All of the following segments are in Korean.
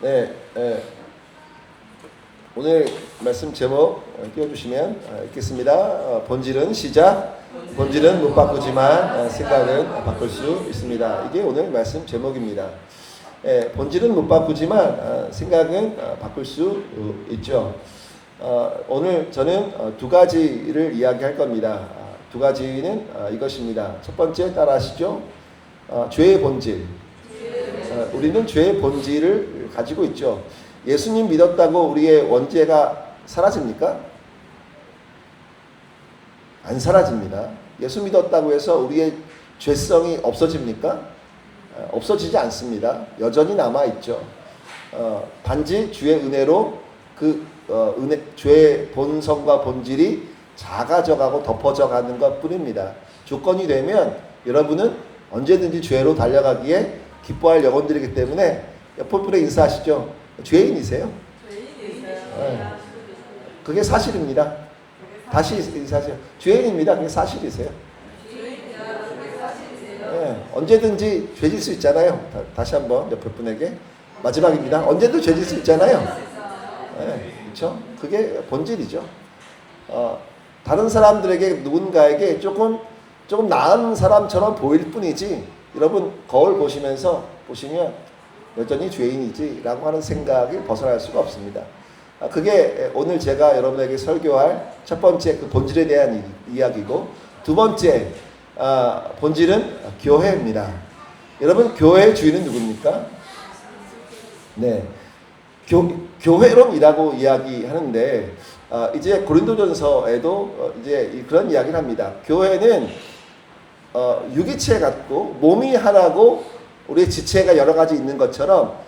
네, 오늘 말씀 제목 띄워주시면 읽겠습니다. 본질은 시작, 본질은 못 바꾸지만 생각은 바꿀 수 있습니다. 이게 오늘 말씀 제목입니다. 본질은 못 바꾸지만 생각은 바꿀 수 있죠. 오늘 저는 두 가지를 이야기할 겁니다. 두 가지는 이것입니다. 첫 번째 따라하시죠. 죄의 본질. 우리는 죄의 본질을 가지고 있죠. 예수님 믿었다고 우리의 원죄가 사라집니까? 안 사라집니다. 예수 믿었다고 해서 우리의 죄성이 없어집니까? 없어지지 않습니다. 여전히 남아있죠. 단지 주의 은혜로 죄의 본성과 본질이 작아져가고 덮어져가는 것 뿐입니다. 조건이 되면 여러분은 언제든지 죄로 달려가기에 기뻐할 영혼들이기 때문에 옆에 분에 인사하시죠. 죄인이세요. 네. 그게 사실입니다. 다시 인사하세요. 죄인입니다. 그게 사실이세요. 네. 언제든지 죄질 수 있잖아요. 다시 한번 옆에 분에게 마지막입니다. 언제든 죄질 수 있잖아요. 네. 그렇죠? 그게 본질이죠. 다른 사람들에게 누군가에게 조금 나은 사람처럼 보일 뿐이지, 여러분 거울 보시면 여전히 죄인이지 라고 하는 생각을 벗어날 수가 없습니다. 그게 오늘 제가 여러분에게 설교할 첫 번째 그 본질에 대한 이야기고, 두 번째 본질은 교회입니다. 여러분 교회의 주인은 누굽니까? 네, 교회론이라고 이야기하는데 이제 고린도전서에도 이제 그런 이야기를 합니다. 교회는 유기체 같고 몸이 하나고 우리의 지체가 여러 가지 있는 것처럼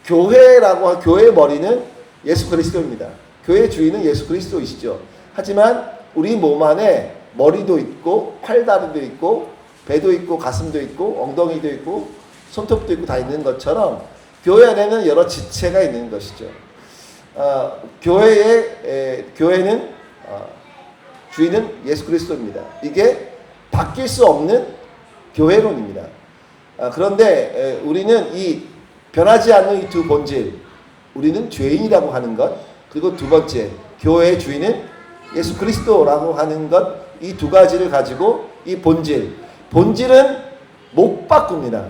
교회의 머리는 예수 그리스도입니다. 교회의 주인은 예수 그리스도이시죠. 하지만 우리 몸 안에 머리도 있고 팔다리도 있고 배도 있고 가슴도 있고 엉덩이도 있고 손톱도 있고 다 있는 것처럼 교회 안에는 여러 지체가 있는 것이죠. 교회는 주인은 예수 그리스도입니다. 이게 바뀔 수 없는 교회론입니다. 그런데 우리는 이 변하지 않는 이 두 본질, 우리는 죄인이라고 하는 것, 그리고 두 번째 교회의 주인은 예수 그리스도라고 하는 것, 이 두 가지를 가지고 이 본질은 못 바꿉니다.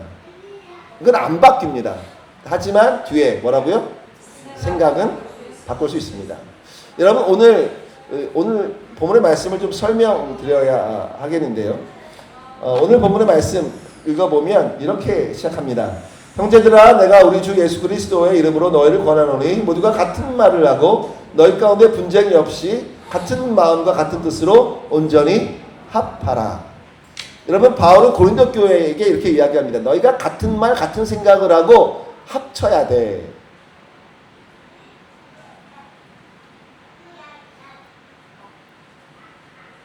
이건 안 바뀝니다. 하지만 뒤에 뭐라고요? 생각은 바꿀 수 있습니다. 여러분 오늘 본문의 말씀을 좀 설명드려야 하겠는데요. 오늘 본문의 말씀 읽어보면 이렇게 시작합니다. 형제들아, 내가 우리 주 예수 그리스도의 이름으로 너희를 권하노니 모두가 같은 말을 하고 너희 가운데 분쟁이 없이 같은 마음과 같은 뜻으로 온전히 합하라. 여러분, 바울은 고린도 교회에게 이렇게 이야기합니다. 너희가 같은 말 같은 생각을 하고 합쳐야 돼.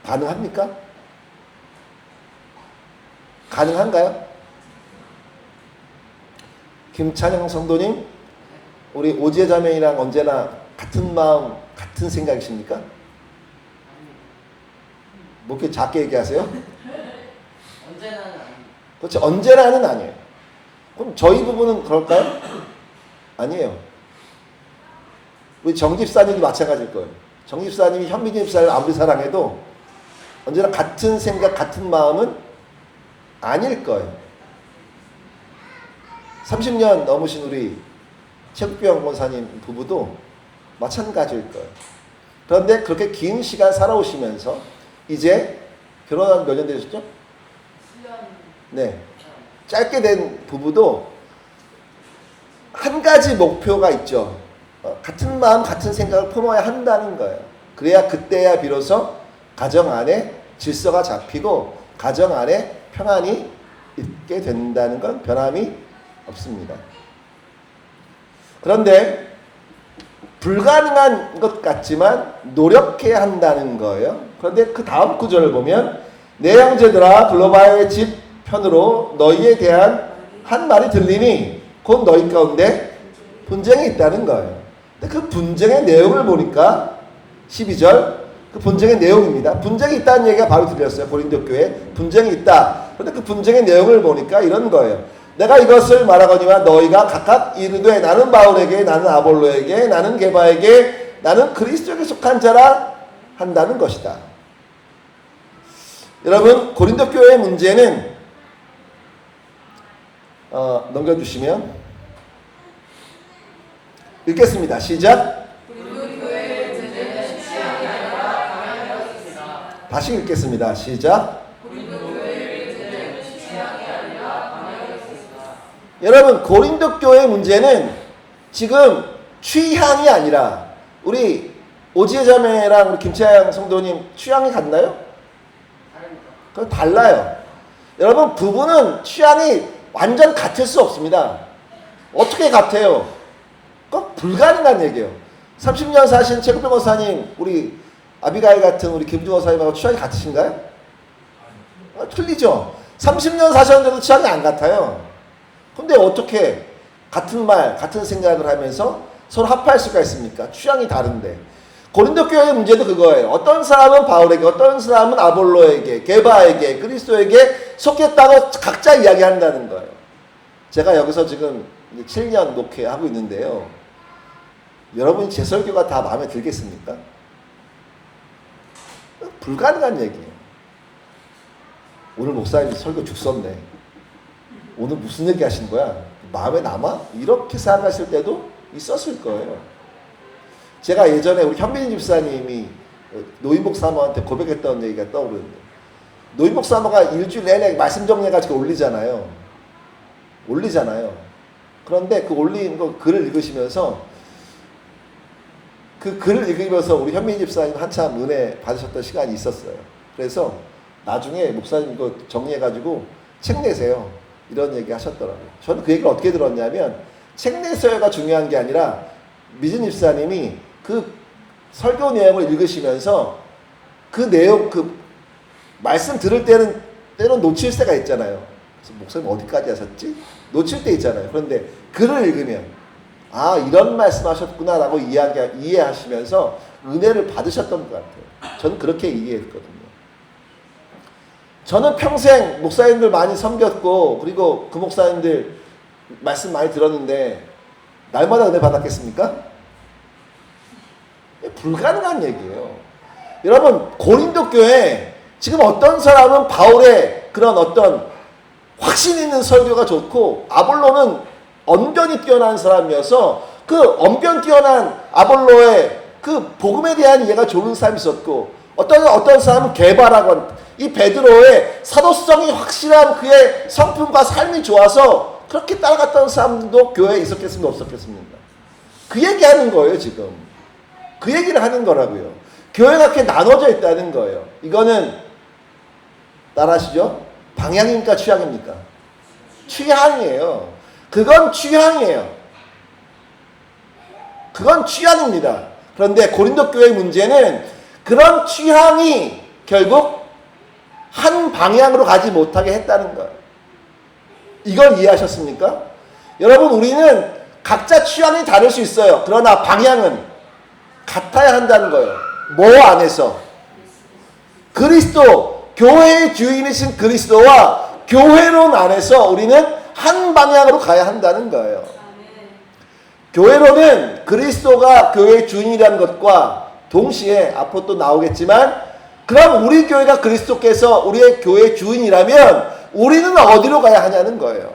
가능합니까? 가능한가요? 김찬영 성도님, 우리 오지혜 자매이랑 언제나 같은 마음, 같은 생각이십니까? 뭐 이렇게 작게 얘기하세요? 언제나는 아니에요. 그렇죠. 언제나는 아니에요. 그럼 저희 부부는 그럴까요? 아니에요. 우리 정집사님도 마찬가지일 거예요. 정집사님이 현미진 집사를 아무리 사랑해도 언제나 같은 생각, 같은 마음은 아닐 거예요. 30년 넘으신 우리 최국병 권사님 부부도 마찬가지일 거예요. 그런데 그렇게 긴 시간 살아오시면서 이제 결혼한 몇 년 되셨죠? 7년. 네. 짧게 된 부부도 한 가지 목표가 있죠. 같은 마음, 같은 생각을 품어야 한다는 거예요. 그래야 그때야 비로소 가정 안에 질서가 잡히고 가정 안에 평안이 있게 된다는 건 변함이 없습니다. 그런데 불가능한 것 같지만 노력해야 한다는 거예요. 그런데 그 다음 구절을 보면 내 형제들아 글로바의 집 편으로 너희에 대한 한 말이 들리니 곧 너희 가운데 분쟁이 있다는 거예요. 근데 그 분쟁의 내용을 보니까 12절 그 분쟁의 내용입니다. 분쟁이 있다는 얘기가 바로 들렸어요. 고린도 교회에 분쟁이 있다. 그런데 그 분쟁의 내용을 보니까 이런 거예요. 내가 이것을 말하거니와 너희가 각각 이르되 나는 바울에게 나는 아볼로에게 나는 게바에게 나는 그리스도에게 속한 자라 한다는 것이다. 여러분 고린도 교회의 문제는 넘겨주시면 읽겠습니다. 시작. 다시 읽겠습니다. 시작. 여러분 고린도 교회의 문제는 지금 취향이 아니라 우리 오지혜 자매랑 우리 김채양 성도님 취향이 같나요? 그건 달라요. 여러분 부부는 취향이 완전 같을 수 없습니다. 어떻게 같아요? 그건 불가능한 얘기예요. 30년 사신 최국 변호사님 우리 아비가일 같은 우리 김 변호사님하고 취향이 같으신가요? 틀리죠. 30년 사셨는데도 취향이 안 같아요. 근데 어떻게 같은 말, 같은 생각을 하면서 서로 합할 수가 있습니까? 취향이 다른데. 고린도 교회의 문제도 그거예요. 어떤 사람은 바울에게, 어떤 사람은 아볼로에게, 게바에게, 그리스도에게 속했다고 각자 이야기한다는 거예요. 제가 여기서 지금 7년 목회하고 있는데요. 여러분이 제 설교가 다 마음에 들겠습니까? 불가능한 얘기예요. 오늘 목사님 설교 죽었네. 오늘 무슨 얘기 하신 거야? 마음에 남아? 이렇게 생각하실 때도 있었을 거예요. 제가 예전에 우리 현민희 집사님이 노인복 사모한테 고백했던 얘기가 떠오르는데, 노인복 사모가 일주일 내내 말씀 정리해가지고 올리잖아요. 그런데 그 올린 거 글을 읽으시면서 그 글을 읽으면서 우리 현민희 집사님 한참 은혜 받으셨던 시간이 있었어요. 그래서 나중에 목사님 이거 정리해가지고 책 내세요. 이런 얘기 하셨더라고요. 저는 그 얘기를 어떻게 들었냐면 책 내서야가 중요한 게 아니라 미진 집사님이 그 설교 내용을 읽으시면서 그 내용, 그 말씀 들을 때는 때론 놓칠 때가 있잖아요. 그래서 목사님 어디까지 하셨지? 놓칠 때 있잖아요. 그런데 글을 읽으면 아 이런 말씀 하셨구나 라고 이해하시면서 은혜를 받으셨던 것 같아요. 저는 그렇게 이해했거든요. 저는 평생 목사님들 많이 섬겼고 그리고 그 목사님들 말씀 많이 들었는데 날마다 은혜 받았겠습니까? 불가능한 얘기예요. 여러분 고린도 교회 지금 어떤 사람은 바울의 그런 어떤 확신 있는 설교가 좋고 아볼로는 언변이 뛰어난 사람이어서 그 언변 뛰어난 아볼로의 그 복음에 대한 이해가 좋은 사람이 있었고 어떤 사람은 게바라고 이 베드로의 사도성이 확실한 그의 성품과 삶이 좋아서 그렇게 따라갔던 사람도 교회에 있었겠습니까? 없었겠습니까? 그 얘기하는 거예요 지금. 그 얘기를 하는 거라고요. 교회가 그렇게 나눠져 있다는 거예요. 이거는 따라하시죠? 방향입니까? 취향입니까? 취향이에요. 그건 취향이에요. 그건 취향입니다. 그런데 고린도 교회의 문제는 그런 취향이 결국 한 방향으로 가지 못하게 했다는 거예요. 이걸 이해하셨습니까? 여러분 우리는 각자 취향이 다를 수 있어요. 그러나 방향은 같아야 한다는 거예요. 뭐 안에서? 그리스도, 교회의 주인이신 그리스도와 교회론 안에서 우리는 한 방향으로 가야 한다는 거예요. 교회론은 그리스도가 교회의 주인이라는 것과 동시에 앞으로 또 나오겠지만 그럼 우리 교회가 그리스도께서 우리의 교회의 주인이라면 우리는 어디로 가야 하냐는 거예요.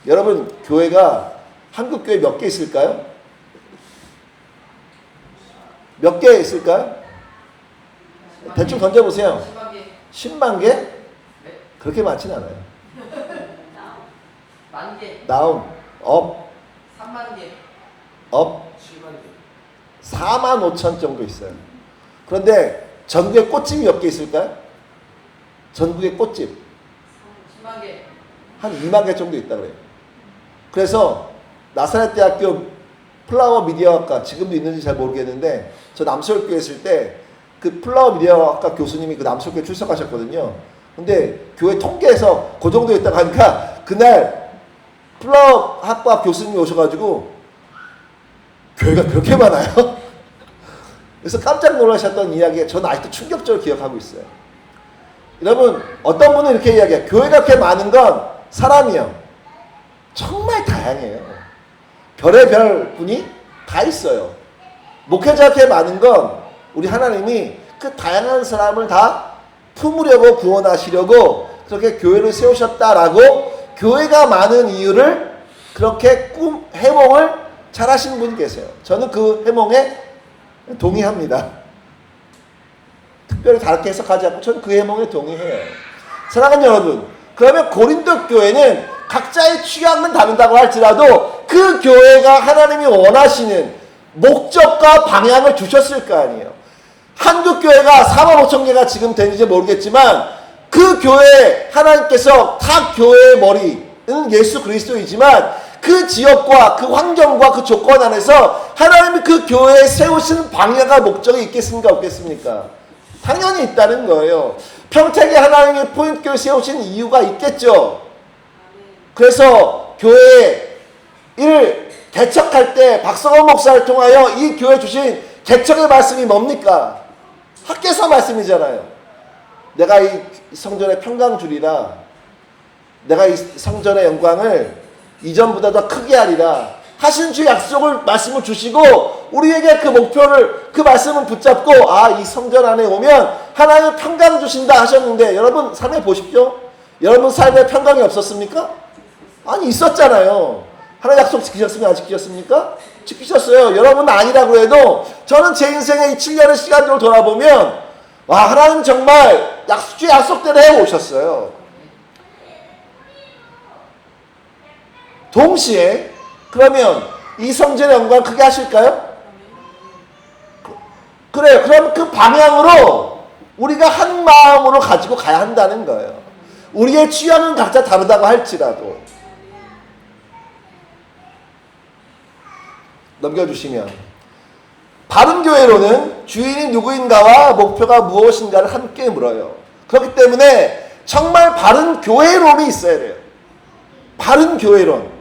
여러분 교회가 한국 교회 몇 개 있을까요? 몇 개 있을까요? 대충 던져보세요. 10만 개? 그렇게 많진 않아요. 만 개. 다운, 업, 3만 개. 업, 7만 개. 4만 5천 정도 있어요. 그런데 전국에 꽃집이 몇 개 있을까요? 전국에 꽃집 10만 개. 한 2만 개 정도 있다 그래요. 그래서 나사렛 대학교 플라워 미디어학과 지금도 있는지 잘 모르겠는데 저 남서울교회 있을 때 그 플라워 미디어학과 교수님이 그 남서울교회 출석하셨거든요. 근데 교회 통계에서 그 정도 있다고 하니까 그날 플라워 학과 교수님이 오셔가지고 교회가 그렇게 많아요? 그래서 깜짝 놀라셨던 이야기가 저는 아직도 충격적으로 기억하고 있어요. 여러분 어떤 분은 이렇게 이야기해요. 교회가 그렇게 많은 건 사람이요. 정말 다양해요. 별의별 분이 다 있어요. 목회자 이렇게 많은 건 우리 하나님이 그 다양한 사람을 다 품으려고 구원하시려고 그렇게 교회를 세우셨다라고 교회가 많은 이유를 그렇게 해몽을 잘 하시는 분이 계세요. 저는 그 해몽에 동의합니다. 특별히 다르게 해석하지 않고 저는 그 해몽에 동의해요. 사랑하는 여러분, 그러면 고린도 교회는 각자의 취향은 다르다고 할지라도 그 교회가 하나님이 원하시는 목적과 방향을 주셨을 거 아니에요. 한국 교회가 4만 5천 개가 지금 되는지 모르겠지만 그 교회 하나님께서 다 교회의 머리는 예수 그리스도이지만 그 지역과 그 환경과 그 조건 안에서 하나님이 그 교회에 세우시는 방향과 목적이 있겠습니까? 없겠습니까? 당연히 있다는 거예요. 평택에 하나님이 포인트교회 세우신 이유가 있겠죠. 그래서 교회 일 개척할 때 박성원 목사를 통하여 이 교회 주신 개척의 말씀이 뭡니까? 학개서 말씀이잖아요. 내가 이 성전의 평강 주리라. 내가 이 성전의 영광을 이전보다 더 크게 하리라. 하신 주 약속을 말씀을 주시고 우리에게 그 목표를 그 말씀을 붙잡고 이 성전 안에 오면 하나님의 평강 주신다 하셨는데 여러분 삶에 보십시오. 여러분 삶에 평강이 없었습니까? 아니 있었잖아요. 하나님 약속 지키셨으면 안 지키셨습니까? 지키셨어요. 여러분 아니라고 해도 저는 제 인생의 이 7년의 시간을 돌아보면 하나님 정말 주 약속대로 해오셨어요. 동시에 그러면 이 성전의 영광 크게 하실까요? 그래요. 그럼 그 방향으로 우리가 한 마음으로 가지고 가야 한다는 거예요. 우리의 취향은 각자 다르다고 할지라도. 넘겨주시면 바른 교회로는 주인이 누구인가와 목표가 무엇인가를 함께 물어요. 그렇기 때문에 정말 바른 교회론이 있어야 돼요. 바른 교회론.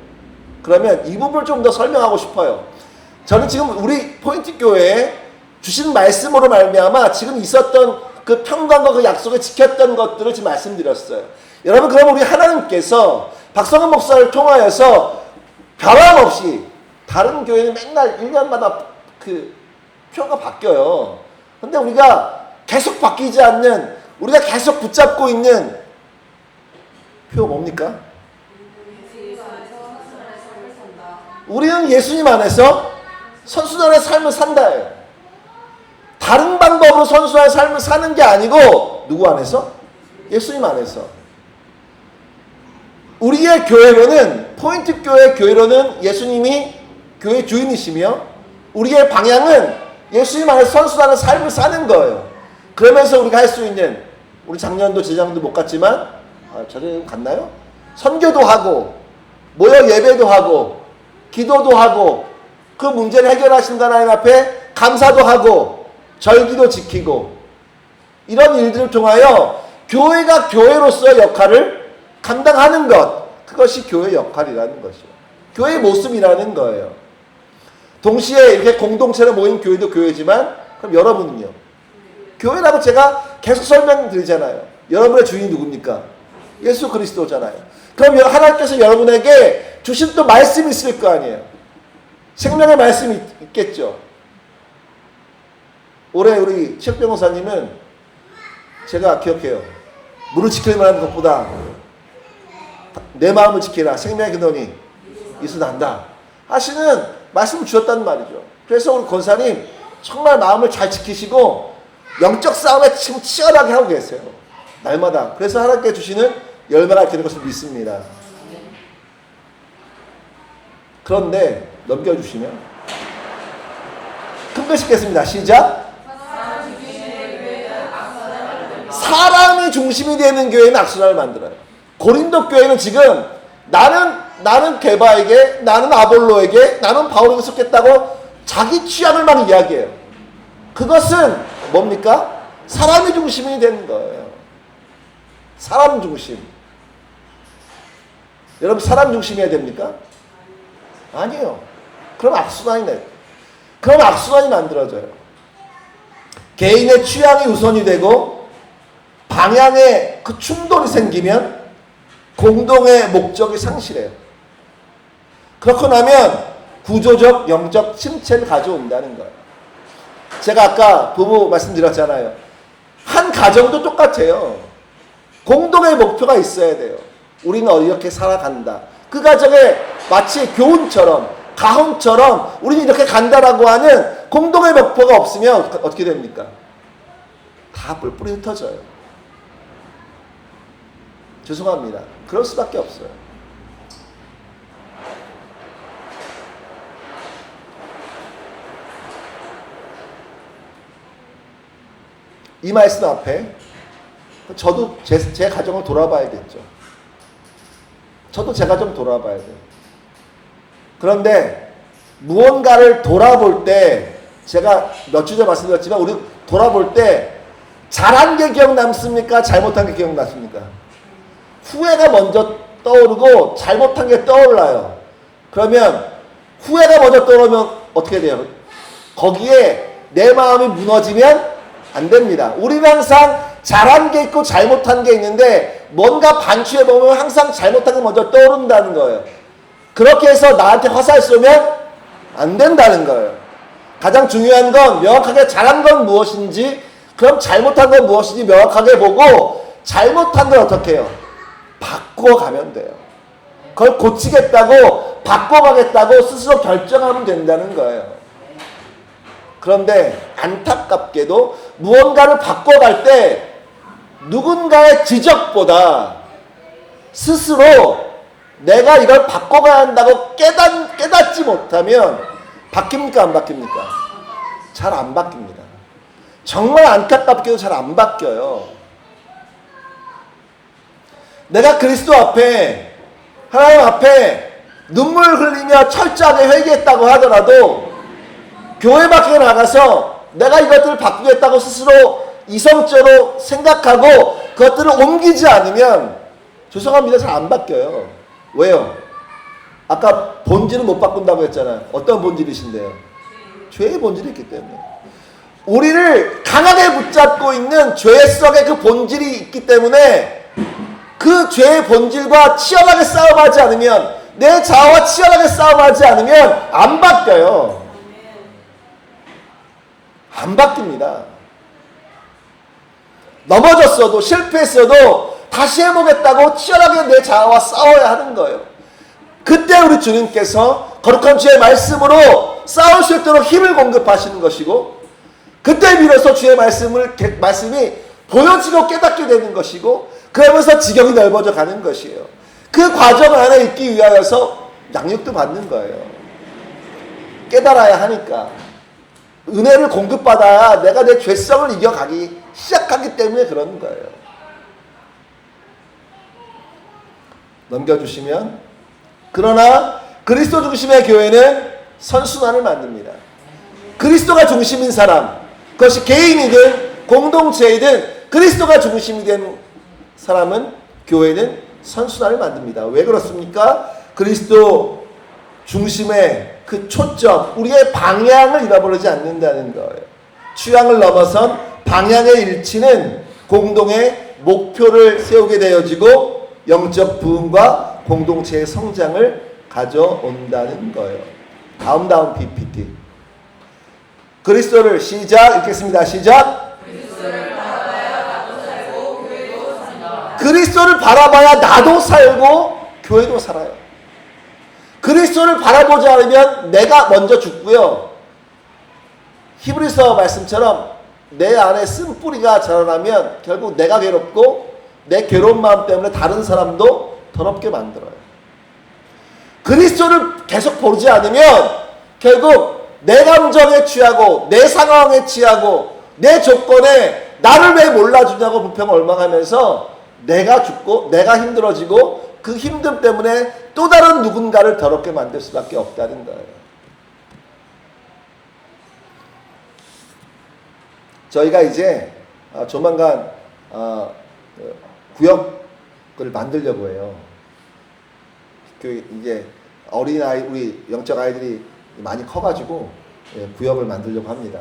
그러면 이 부분을 좀 더 설명하고 싶어요. 저는 지금 우리 포인트 교회에 주신 말씀으로 말미암아 지금 있었던 그 평강과 그 약속을 지켰던 것들을 지금 말씀드렸어요. 여러분 그럼 우리 하나님께서 박성은 목사를 통하여서 변함없이 다른 교회는 맨날 1년마다 그 표가 바뀌어요. 근데 우리가 계속 바뀌지 않는 우리가 계속 붙잡고 있는 표 뭡니까? 우리는 예수님 안에서 선순환의 삶을 산다예요. 다른 방법으로 선순환의 삶을 사는 게 아니고 누구 안에서? 예수님 안에서. 우리의 교회로는 포인트 교회 교회로는 예수님이 교회 주인이시며 우리의 방향은 예수님 안에서 선순환의 삶을 사는 거예요. 그러면서 우리가 할 수 있는 우리 작년도 재작년도 못 갔지만 저희 갔나요? 선교도 하고 모여 예배도 하고 기도도 하고 그 문제를 해결하신 하나님 앞에 감사도 하고 절기도 지키고 이런 일들을 통하여 교회가 교회로서의 역할을 감당하는 것 그것이 교회의 역할이라는 것이요. 교회의 모습이라는 거예요. 동시에 이렇게 공동체로 모인 교회도 교회지만 그럼 여러분은요? 교회라고 제가 계속 설명드리잖아요. 여러분의 주인이 누굽니까? 예수 그리스도잖아요. 그럼 하나님께서 여러분에게 주신 또 말씀이 있을 거 아니에요. 생명의 말씀이 있겠죠. 올해 우리 최욱 변호사님은 제가 기억해요. 물을 지키기만 하는 것보다 내 마음을 지키라. 생명의 근원이 이수 난다. 하시는 말씀을 주셨단 말이죠. 그래서 우리 권사님 정말 마음을 잘 지키시고 영적 싸움에 지금 치열하게 하고 계세요. 날마다. 그래서 하나님께 주시는 열매가 되는 것을 믿습니다. 그런데 넘겨주시면 큰 거 읽겠습니다. 시작. 사람이 중심이 되는 교회는 악순환을 만들어요. 고린도 교회는 지금 나는 게바에게, 나는 아볼로에게, 나는 바울에게 속했다고 자기 취향을 막 이야기해요. 그것은 뭡니까? 사람이 중심이 되는 거예요. 사람 중심. 여러분 사람 중심이어야 됩니까? 아니요. 그럼 악순환이 나요. 그럼 악순환이 만들어져요. 개인의 취향이 우선이 되고 방향에 그 충돌이 생기면 공동의 목적이 상실해요. 그렇고 나면 구조적 영적 침체를 가져온다는 거예요. 제가 아까 부부 말씀드렸잖아요. 한 가정도 똑같아요. 공동의 목표가 있어야 돼요. 우리는 이렇게 살아간다. 그 가정에 마치 교훈처럼 가훈처럼 우리는 이렇게 간다라고 하는 공동의 목표가 없으면 어떻게 됩니까? 다 뿔뿔이 흩어져요. 죄송합니다. 그럴 수밖에 없어요. 이 말씀 앞에 저도 제 가정을 돌아봐야겠죠. 저도 제 가정 돌아봐야 돼요. 그런데 무언가를 돌아볼 때 제가 몇 주 전에 말씀드렸지만 우리 돌아볼 때 잘한 게 기억 남습니까? 잘못한 게 기억 남습니까? 후회가 먼저 떠오르고 잘못한 게 떠올라요. 그러면 후회가 먼저 떠오르면 어떻게 돼요? 거기에 내 마음이 무너지면 안 됩니다. 우리는 항상 잘한 게 있고 잘못한 게 있는데 뭔가 반추해 보면 항상 잘못한 게 먼저 떠오른다는 거예요. 그렇게 해서 나한테 화살 쏘면 안 된다는 거예요. 가장 중요한 건 명확하게 잘한 건 무엇인지, 그럼 잘못한 건 무엇인지 명확하게 보고 잘못한 걸 어떻게 해요? 바꿔가면 돼요. 그걸 고치겠다고 바꿔가겠다고 스스로 결정하면 된다는 거예요. 그런데 안타깝게도 무언가를 바꿔갈 때 누군가의 지적보다 스스로 내가 이걸 바꿔가야 한다고 깨닫지 못하면 바뀝니까? 안 바뀝니까? 잘 안 바뀝니다. 정말 안타깝게도 잘 안 바뀌어요. 내가 그리스도 앞에, 하나님 앞에 눈물 흘리며 철저하게 회개했다고 하더라도 교회 밖에 나가서 내가 이것들을 바꾸겠다고 스스로 이성적으로 생각하고 그것들을 옮기지 않으면 죄송합니다. 잘 안 바뀌어요. 왜요? 아까 본질은 못 바꾼다고 했잖아요. 어떤 본질이신데요? 죄의 본질이 있기 때문에. 우리를 강하게 붙잡고 있는 죄 속에 그 본질이 있기 때문에 그 죄의 본질과 치열하게 싸움하지 않으면, 내 자아와 치열하게 싸움하지 않으면 안 바뀌어요. 안 바뀝니다. 넘어졌어도 실패했어도 다시 해보겠다고 치열하게 내 자아와 싸워야 하는 거예요. 그때 우리 주님께서 거룩한 주의 말씀으로 싸울 수 있도록 힘을 공급하시는 것이고, 그때 비로소 주의 말씀이 보여지고 깨닫게 되는 것이고, 그러면서 지경이 넓어져 가는 것이에요. 그 과정 안에 있기 위하여서 양육도 받는 거예요. 깨달아야 하니까. 은혜를 공급받아야 내가 내 죄성을 이겨가기 시작하기 때문에 그러는 거예요. 넘겨주시면, 그러나 그리스도 중심의 교회는 선순환을 만듭니다. 그리스도가 중심인 사람, 그것이 개인이든 공동체이든 그리스도가 중심이 된 사람은, 교회는 선순환을 만듭니다. 왜 그렇습니까? 그리스도 중심의 그 초점, 우리의 방향을 잃어버리지 않는다는 거예요. 취향을 넘어선 방향의 일치는 공동의 목표를 세우게 되어지고 영적 부흥과 공동체의 성장을 가져온다는 거예요. 다음 PPT. 그리스도를 시작 읽겠습니다. 시작. 그리스도를 바라봐야 나도 살고 교회도 산다. 그리스도를 바라봐야 나도 살고 교회도 살아요. 그리스도를 바라보지 않으면 내가 먼저 죽고요. 히브리서 말씀처럼 내 안에 쓴뿌리가 자라나면 결국 내가 괴롭고 내 괴로운 마음 때문에 다른 사람도 더럽게 만들어요. 그리스도를 계속 보지 않으면 결국 내 감정에 취하고 내 상황에 취하고 내 조건에 나를 왜 몰라주냐고 불평을 얽망하면서 내가 죽고 내가 힘들어지고 그 힘듦 때문에 또 다른 누군가를 더럽게 만들 수밖에 없다는 거예요. 저희가 이제 조만간 구역을 만들려고 해요. 이제 어린아이, 우리 영적 아이들이 많이 커가지고 구역을 만들려고 합니다.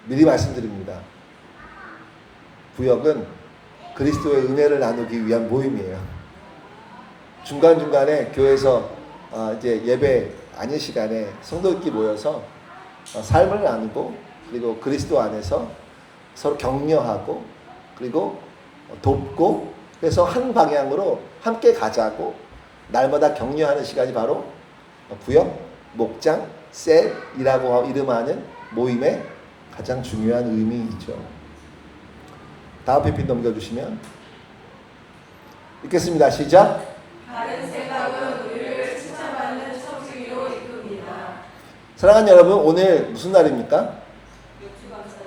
미리 말씀드립니다. 구역은 그리스도의 은혜를 나누기 위한 모임이에요. 중간중간에 교회에서 이제 예배 아닌 시간에 성도들끼리 모여서 삶을 나누고 그리고 그리스도 안에서 서로 격려하고 그리고 돕고 그래서 한 방향으로 함께 가자고 날마다 격려하는 시간이 바로 구역, 목장, 셀이라고 이름하는 모임의 가장 중요한 의미이죠. 다음 PPT 넘겨주시면 읽겠습니다. 시작. 바른 생각은 우리를 칭찬받는 청지기로 이끕니다. 사랑하는 여러분, 오늘 무슨 날입니까?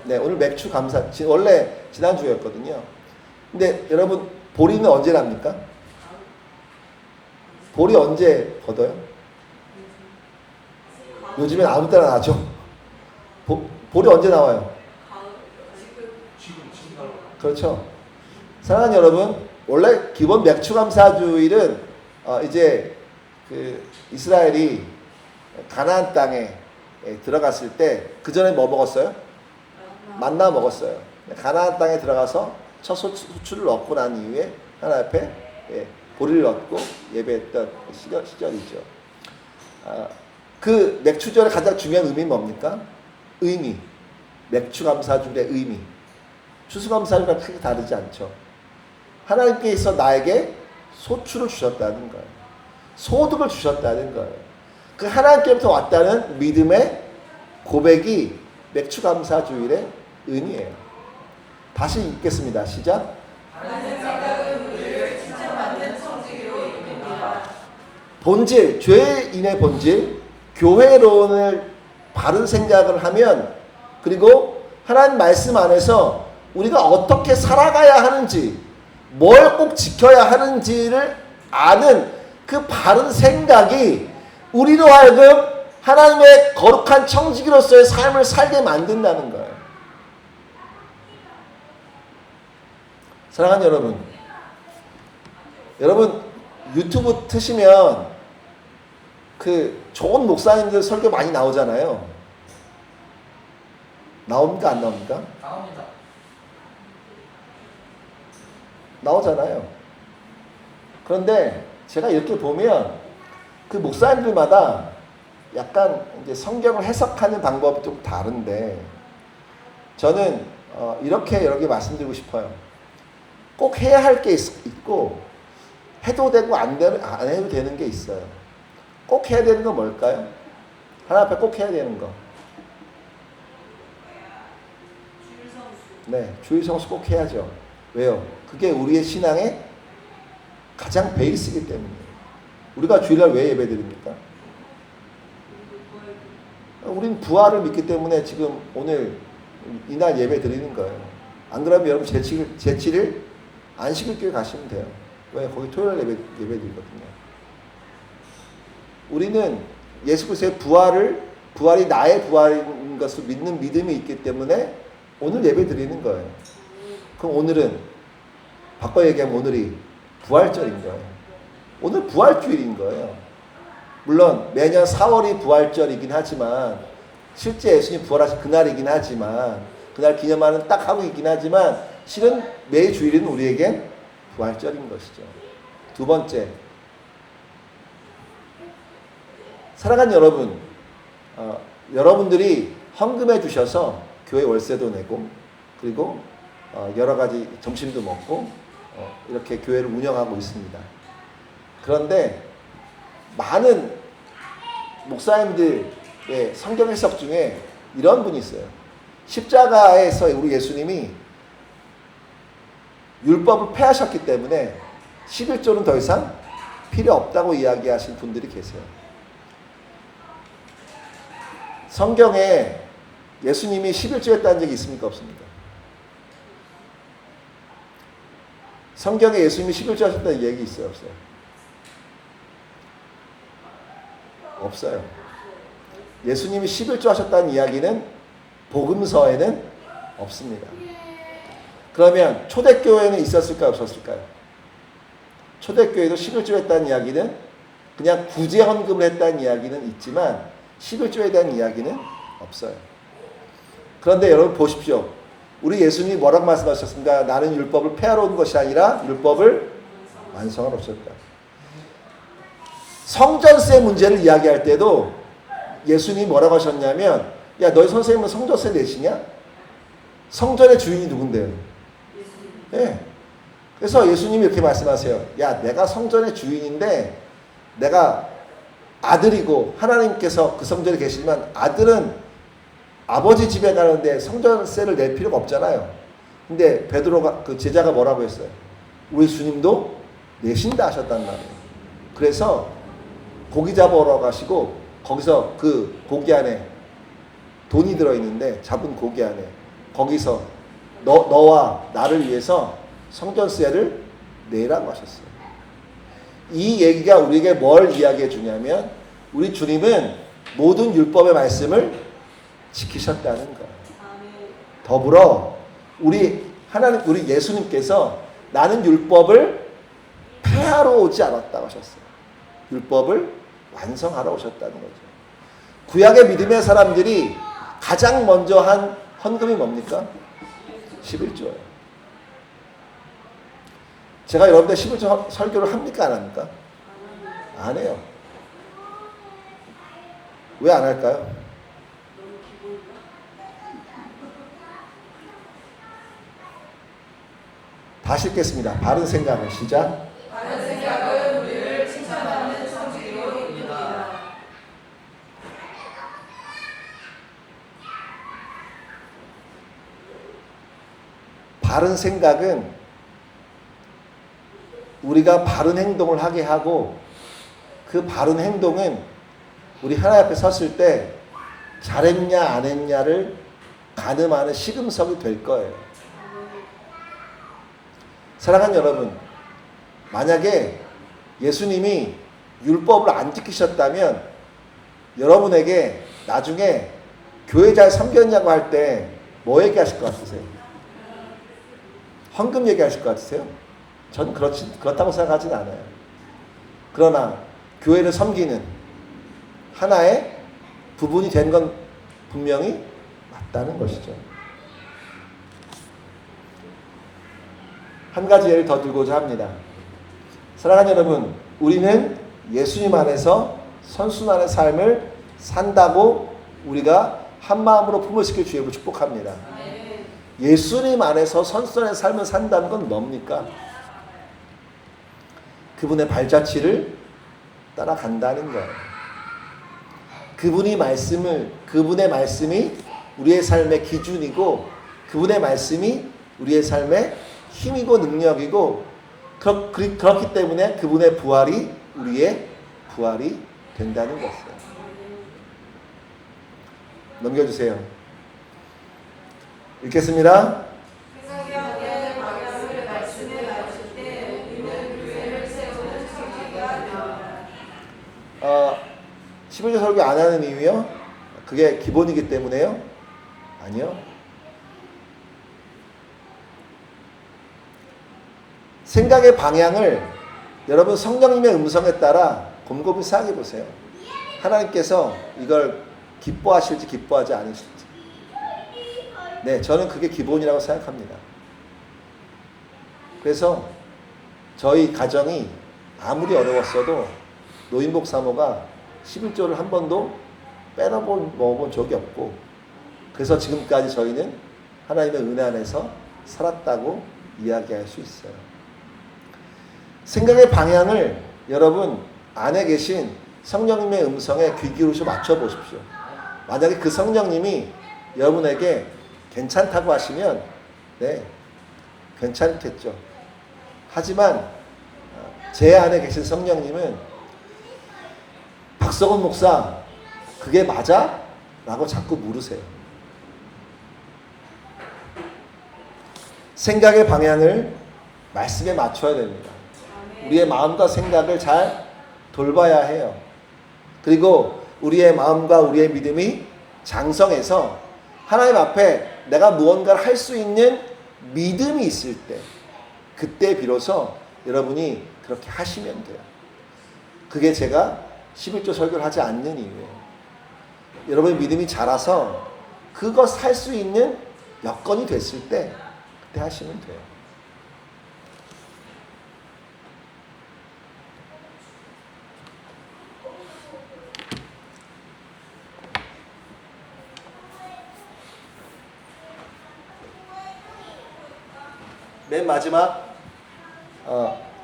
네, 오늘 맥주 감사. 원래 지난주였거든요. 근데 여러분, 보리는 언제 납니까? 보리 언제 걷어요? 요즘엔 아무 때나 나죠. 보리 언제 나와요? 그렇죠. 사랑하는 여러분, 원래 기본 맥주 감사주일은 이제 그 이스라엘이 가나안 땅에 들어갔을 때 그 전에 뭐 먹었어요? 만나 먹었어요. 가나안 땅에 들어가서 첫 수출을 얻고 난 이후에 하나님 앞에 보리를 얻고 예배했던 시절이죠. 그 맥주절의 가장 중요한 의미는 뭡니까? 의미. 맥주 감사주일의 의미. 추수감사주일과 크게 다르지 않죠. 하나님께서 나에게 소출을 주셨다는 거예요. 소득을 주셨다는 거예요. 그 하나님께부터 왔다는 믿음의 고백이 맥주감사주일의 의미예요. 다시 읽겠습니다. 시작. 바른 생각은 우리를 칭찬받는 청지기로 이끕니다. 본질, 죄인의 본질, 교회론을 바른 생각을 하면 그리고 하나님 말씀 안에서 우리가 어떻게 살아가야 하는지 뭘 꼭 지켜야 하는지를 아는 그 바른 생각이 우리로 하여금 하나님의 거룩한 청지기로서의 삶을 살게 만든다는 거예요. 사랑하는 여러분 유튜브 트시면 그 좋은 목사님들 설교 많이 나오잖아요. 나옵니까? 안 나옵니까? 나옵니다. 나오잖아요. 그런데 제가 이렇게 보면 그 목사님들마다 약간 이제 성경을 해석하는 방법이 좀 다른데 저는 이렇게 여러 개 말씀드리고 싶어요. 꼭 해야 할 게 있고 해도 되고 안 해도 되는 게 있어요. 꼭 해야 되는 건 뭘까요? 하나님 앞에 꼭 해야 되는 거. 네, 주일 성수 꼭 해야죠. 왜요? 그게 우리의 신앙의 가장 베이스이기 때문이에요. 우리가 주일날 왜 예배드립니까? 우린 부활을 믿기 때문에 지금 오늘 이날 예배 드리는 거예요. 안 그러면 여러분 제7일 안식일 교회 가시면 돼요. 왜? 거기 토요일 예배 드리거든요. 우리는 예수 그리스도의 부활이 나의 부활인 것을 믿는 믿음이 있기 때문에 오늘 예배 드리는 거예요. 그럼 오늘은 바꿔 얘기하면 오늘이 부활절인 거예요. 오늘 부활주일인 거예요. 물론 매년 4월이 부활절이긴 하지만 실제 예수님 부활하신 그날이긴 하지만 그날 기념하는 딱 하고 있긴 하지만 실은 매 주일은 우리에겐 부활절인 것이죠. 두 번째, 사랑하는 여러분, 여러분들이 헌금해 주셔서 교회 월세도 내고 그리고 여러 가지 점심도 먹고 이렇게 교회를 운영하고 있습니다. 그런데 많은 목사님들의 성경 해석 중에 이런 분이 있어요. 십자가에서 우리 예수님이 율법을 폐하셨기 때문에 11조는 더 이상 필요 없다고 이야기하신 분들이 계세요. 성경에 예수님이 11조 했다는 적이 있습니까? 없습니까? 성경에 예수님이 11조 하셨다는 얘기 있어요? 없어요? 없어요. 예수님이 11조 하셨다는 이야기는 복음서에는 없습니다. 그러면 초대교회는 있었을까요? 없었을까요? 초대교회도 11조 했다는 이야기는 그냥 구제 헌금을 했다는 이야기는 있지만 11조에 대한 이야기는 없어요. 그런데 여러분 보십시오. 우리 예수님이 뭐라고 말씀하셨습니까? 나는 율법을 폐하러 온 것이 아니라 율법을 완성하러 오셨다. 성전세 문제를 이야기할 때도 예수님이 뭐라고 하셨냐면, 야, 너희 선생님은 성전세 내시냐? 성전의 주인이 누군데요? 예. 그래서 예수님이 이렇게 말씀하세요. 야, 내가 성전의 주인인데 내가 아들이고 하나님께서 그 성전에 계시지만 아들은 아버지 집에 가는데 성전세를 낼 필요가 없잖아요. 근데 베드로가, 그 제자가 뭐라고 했어요? 우리 주님도 내신다 하셨단 말이에요. 그래서 고기 잡으러 가시고 거기서 그 고기 안에 돈이 들어있는데, 잡은 고기 안에 거기서 너와 나를 위해서 성전세를 내라고 하셨어요. 이 얘기가 우리에게 뭘 이야기해 주냐면, 우리 주님은 모든 율법의 말씀을 지키셨다는 거예요. 더불어 우리 예수님께서 나는 율법을 폐하러 오지 않았다고 하셨어요. 율법을 완성하러 오셨다는 거죠. 구약의 믿음의 사람들이 가장 먼저 한 헌금이 뭡니까? 11조예요. 제가 여러분들 11조 설교를 합니까? 안 합니까? 안 해요. 왜 안 할까요? 다시 읽겠습니다. 바른 생각을 시작. 바른 생각은 우리를 칭찬하는 성지로 이룹니다. 바른 생각은 우리가 바른 행동을 하게 하고, 그 바른 행동은 우리 하나님 앞에 섰을 때 잘했냐 안 했냐를 가늠하는 시금석이 될 거예요. 사랑하는 여러분, 만약에 예수님이 율법을 안 지키셨다면 여러분에게 나중에 교회 잘 섬겼냐고 할 때 뭐 얘기하실 것 같으세요? 헌금 얘기하실 것 같으세요? 전 그렇다고 생각하지는 않아요. 그러나 교회를 섬기는 하나의 부분이 된 건 분명히 맞다는 것이죠. 한 가지 예를 더 들고자 합니다. 사랑하는 여러분, 우리는 예수님 안에서 선순환의 삶을 산다고 우리가 한 마음으로 품어지길 주의 축복합니다. 예수님 안에서 선순환의 삶을 산다는 건 뭡니까? 그분의 발자취를 따라간다는 거예요. 그분의 말씀이 우리의 삶의 기준이고, 그분의 말씀이 우리의 삶의 힘이고 능력이고, 그렇기 때문에 그분의 부활이 우리의 부활이 된다는 것이에요. 넘겨주세요. 읽겠습니다. 11조 설교 안 하는 이유요? 그게 기본이기 때문에요? 아니요. 생각의 방향을 여러분 성령님의 음성에 따라 곰곰이 생각해 보세요. 하나님께서 이걸 기뻐하실지 기뻐하지 않으실지. 네, 저는 그게 기본이라고 생각합니다. 그래서 저희 가정이 아무리 어려웠어도 노인복 사모가 11조를 한 번도 먹어본 적이 없고, 그래서 지금까지 저희는 하나님의 은혜 안에서 살았다고 이야기할 수 있어요. 생각의 방향을 여러분 안에 계신 성령님의 음성에 귀 기울여서 맞춰보십시오. 만약에 그 성령님이 여러분에게 괜찮다고 하시면 네, 괜찮겠죠. 하지만 제 안에 계신 성령님은 박석원 목사, 그게 맞아? 라고 자꾸 물으세요. 생각의 방향을 말씀에 맞춰야 됩니다. 우리의 마음과 생각을 잘 돌봐야 해요. 그리고 우리의 마음과 우리의 믿음이 장성해서 하나님 앞에 내가 무언가를 할 수 있는 믿음이 있을 때, 그때 비로소 여러분이 그렇게 하시면 돼요. 그게 제가 11조 설교를 하지 않는 이유예요. 여러분의 믿음이 자라서 그것 할 수 있는 여건이 됐을 때 그때 하시면 돼요. 맨 마지막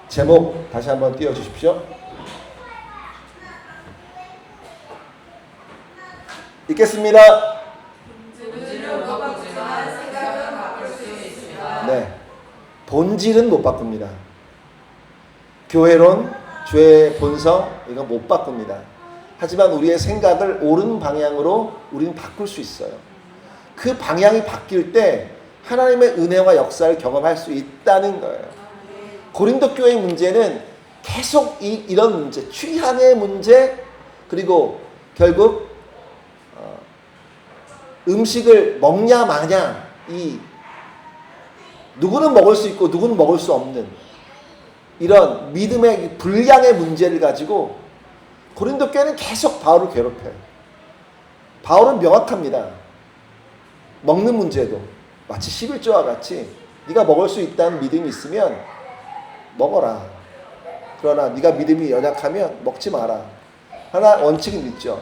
제목 다시 한번 띄워주십시오. 읽겠습니다. 본질은 못 바꾸지만 생각은 바꿀 수 있습니다. 네, 본질은 못 바꿉니다. 교회론, 죄의 본성 이거 못 바꿉니다. 하지만 우리의 생각을 옳은 방향으로 우리는 바꿀 수 있어요. 그 방향이 바뀔 때 하나님의 은혜와 역사를 경험할 수 있다는 거예요. 고린도 교회의 문제는 계속 이런 문제, 취향의 문제, 그리고 결국 음식을 먹냐 마냐, 누구는 먹을 수 있고 누구는 먹을 수 없는 이런 믿음의 분량의 문제를 가지고 고린도 교회는 계속 바울을 괴롭혀요. 바울은 명확합니다. 먹는 문제도 마치 11조와 같이 네가 먹을 수 있다는 믿음이 있으면 먹어라. 그러나 네가 믿음이 연약하면 먹지 마라. 하나 원칙은 있죠.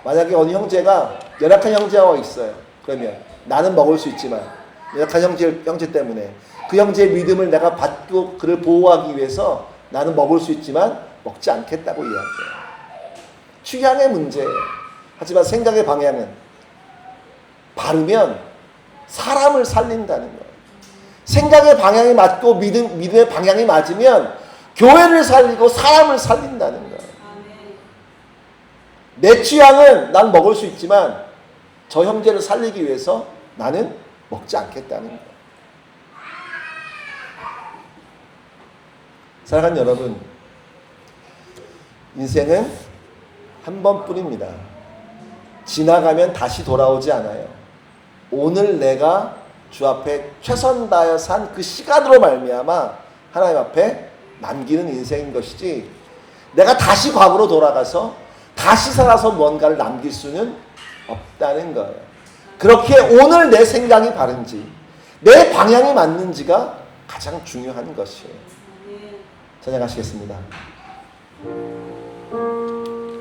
만약에 어느 형제가 연약한 형제가 있어요. 그러면 나는 먹을 수 있지만 연약한 형제 때문에 그 형제의 믿음을 내가 받고 그를 보호하기 위해서 나는 먹을 수 있지만 먹지 않겠다고 이야기해요. 취향의 문제예요. 하지만 생각의 방향은 바르면 사람을 살린다는 거예요. 생각의 방향이 맞고 믿음의 방향이 맞으면 교회를 살리고 사람을 살린다는 거예요. 내 취향은 난 먹을 수 있지만 저 형제를 살리기 위해서 나는 먹지 않겠다는 거예요. 사랑하는 여러분, 인생은 한 번뿐입니다. 지나가면 다시 돌아오지 않아요. 오늘 내가 주 앞에 최선 다하여 산 그 시간으로 말미암아 하나님 앞에 남기는 인생인 것이지, 내가 다시 과거로 돌아가서 다시 살아서 뭔가를 남길 수는 없다는 거예요. 그렇게 오늘 내 생각이 바른지 내 방향이 맞는지가 가장 중요한 것이에요. 찬양하시겠습니다.